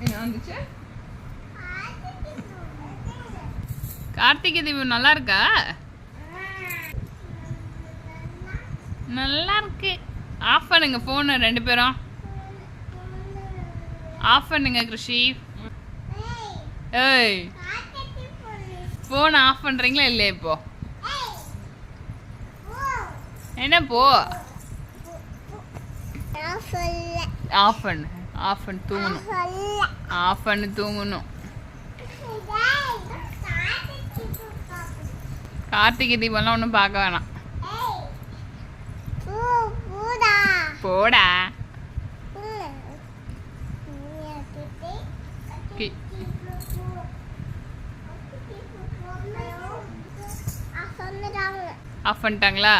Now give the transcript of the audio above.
என்ன வந்துச்சு? கார்த்திகை தீபம் நல்லா இருக்கா? நல்லா இருக்கு. ஆஃப் பண்ணுங்க ஃபோனை ரெண்டு பேரும். ஆஃப் பண்ணுங்க கிருஷி. ஏய் ஃபோனை ஆஃப் பண்ணுறீங்களா இல்லையா இப்போ? என்ன போ? ஆஃப் பண்ணு. ஆஃப் பண்ணி தூங்கணும். ஆஃப் பண்ணி தூங்கணும். கார்த்திகை தீபம்லாம் ஒன்றும் பார்க்க வேணாம். போடா. ஆஃப் பண்ணிட்டாங்களா?